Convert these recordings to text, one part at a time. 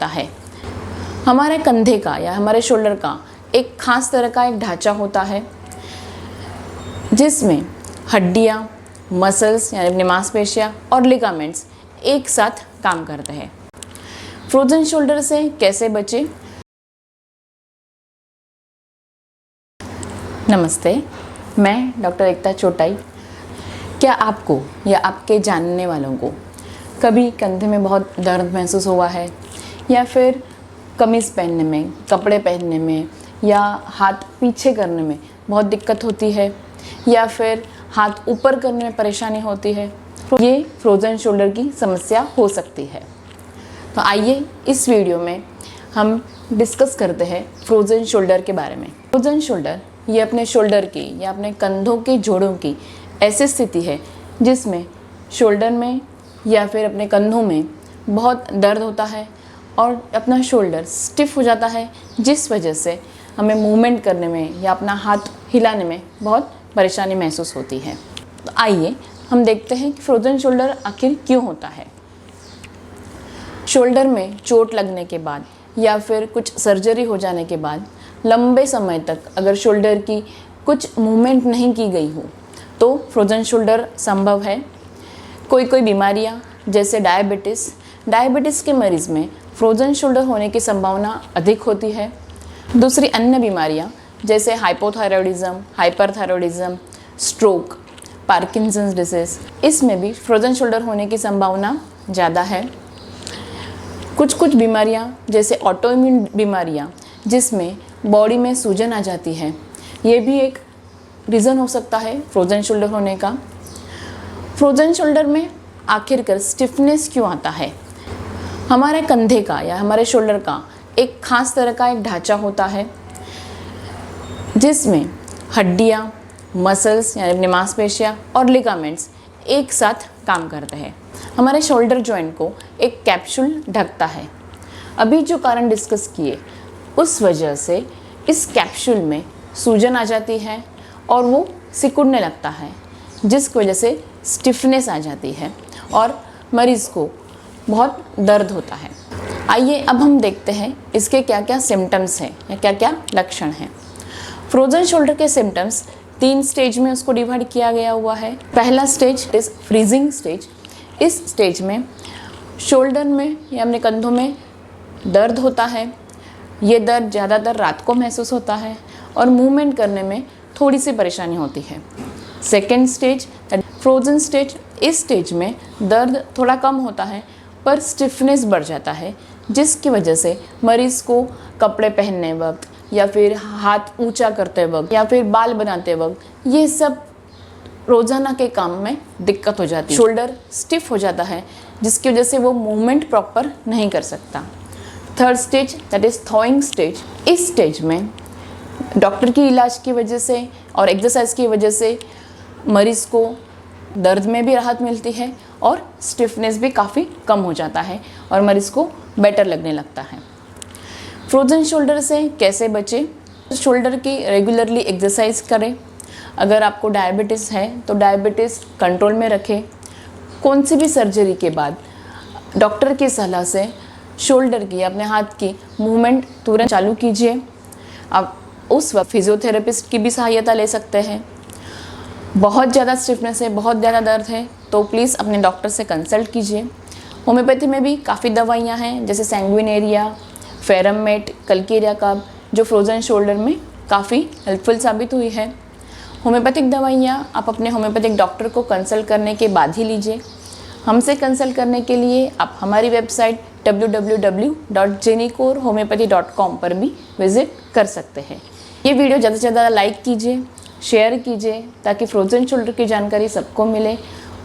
होता है। हमारे कंधे का या हमारे शोल्डर का एक खास तरह का एक ढांचा होता है जिसमें हड्डियाँ, मसल्स यानी मांसपेशियाँ और लिगामेंट्स एक साथ काम करते हैं। फ्रोजन शोल्डर से कैसे बचें? नमस्ते, मैं डॉक्टर एकता चोटाई। क्या आपको या आपके जानने वालों को कभी कंधे में बहुत दर्द महसूस हुआ है, या फिर कमीज़ पहनने में, कपड़े पहनने में, या हाथ पीछे करने में बहुत दिक्कत होती है, या फिर हाथ ऊपर करने में परेशानी होती है? ये फ्रोजन शोल्डर की समस्या हो सकती है। तो आइए इस वीडियो में हम डिस्कस करते हैं फ्रोजन शोल्डर के बारे में। फ्रोजन शोल्डर ये अपने शोल्डर की या अपने कंधों के जोड़ों की ऐसी स्थिति है जिसमें शोल्डर में या फिर अपने कंधों में बहुत दर्द होता है और अपना शोल्डर स्टिफ हो जाता है, जिस वजह से हमें मूवमेंट करने में या अपना हाथ हिलाने में बहुत परेशानी महसूस होती है। तो आइए हम देखते हैं कि फ्रोजन शोल्डर आखिर क्यों होता है। शोल्डर में चोट लगने के बाद या फिर कुछ सर्जरी हो जाने के बाद लंबे समय तक अगर शोल्डर की कुछ मूवमेंट नहीं की गई हो तो फ्रोजन शोल्डर संभव है। कोई बीमारियां जैसे डायबिटीज़ के मरीज़ में फ्रोजन शोल्डर होने की संभावना अधिक होती है। दूसरी अन्य बीमारियां जैसे hypothyroidism, hyperthyroidism, stroke, Parkinson's disease, इसमें भी फ्रोजन शोल्डर होने की संभावना ज़्यादा है। कुछ बीमारियां जैसे ऑटोइम्यून बीमारियां जिसमें बॉडी में सूजन आ जाती है, ये भी एक रीज़न हो सकता है फ्रोजन शोल्डर होने का। फ्रोजन शोल्डर में आखिरकार स्टिफनेस क्यों आता है? हमारे कंधे का या हमारे शोल्डर का एक खास तरह का एक ढांचा होता है जिसमें हड्डियाँ, मसल्स यानी मांसपेशियाँ और लिगामेंट्स एक साथ काम करते हैं। हमारे शोल्डर जॉइंट को एक कैप्सूल ढकता है। अभी जो कारण डिस्कस किए उस वजह से इस कैप्सूल में सूजन आ जाती है और वो सिकुड़ने लगता है, जिसकी वजह से स्टिफनेस आ जाती है और मरीज़ को बहुत दर्द होता है। आइए अब हम देखते हैं इसके क्या क्या सिम्टम्स हैं या क्या क्या लक्षण हैं। फ्रोजन शोल्डर के सिम्टम्स 3 स्टेज में उसको डिवाइड किया गया हुआ है। पहला स्टेज इज फ्रीजिंग स्टेज। इस स्टेज में शोल्डर में या अपने कंधों में दर्द होता है। ये दर्द ज़्यादातर रात को महसूस होता है और मूवमेंट करने में थोड़ी सी परेशानी होती है। Second stage frozen stage. इस स्टेज में दर्द थोड़ा कम होता है पर स्टिफनेस बढ़ जाता है, जिसकी वजह से मरीज़ को कपड़े पहनने वक्त या फिर हाथ ऊंचा करते वक्त या फिर बाल बनाते वक्त ये सब रोज़ाना के काम में दिक्कत हो जाती है। शोल्डर स्टिफ हो जाता है जिसकी वजह से वो मूवमेंट प्रॉपर नहीं कर सकता। Third stage that is थॉइंग stage. इस स्टेज में डॉक्टर की इलाज की वजह से और एक्सरसाइज की वजह से मरीज़ को दर्द में भी राहत मिलती है और स्टिफनेस भी काफ़ी कम हो जाता है और मरीज़ को बेटर लगने लगता है। फ्रोजन शोल्डर से कैसे बचें? शोल्डर की रेगुलरली एक्सरसाइज करें। अगर आपको डायबिटीज़ है तो डायबिटीज़ कंट्रोल में रखें। कौन सी भी सर्जरी के बाद डॉक्टर की सलाह से शोल्डर की अपने हाथ की मूवमेंट तुरंत चालू कीजिए। आप उस वक्त फिजियोथेरेपिस्ट की भी सहायता ले सकते हैं। बहुत ज़्यादा स्टिफनेस है, बहुत ज़्यादा दर्द है तो प्लीज़ अपने डॉक्टर से कंसल्ट कीजिए। होम्योपैथी में भी काफ़ी दवाइयाँ हैं जैसे सैंग्विनेरिया, फेरमेट, कल्केरिया काब, जो फ्रोजन शोल्डर में काफ़ी हेल्पफुल साबित हुई है। होम्योपैथिक दवाइयाँ आप अपने होम्योपैथिक डॉक्टर को कंसल्ट करने के बाद ही लीजिए। हमसे कंसल्ट करने के लिए आप हमारी वेबसाइट www.jenicorhomeopathy.com पर भी विज़िट कर सकते हैं। ये वीडियो ज़्यादा से ज़्यादा लाइक कीजिए, शेयर कीजिए ताकि फ्रोजन शोल्डर की जानकारी सबको मिले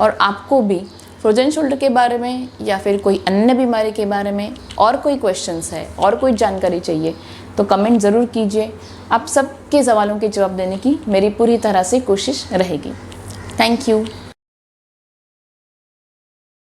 और आपको भी फ्रोजन शोल्डर के बारे में या फिर कोई अन्य बीमारी के बारे में और कोई क्वेश्चंस है और कोई जानकारी चाहिए तो कमेंट ज़रूर कीजिए। आप सबके सवालों के जवाब देने की मेरी पूरी तरह से कोशिश रहेगी। Thank you.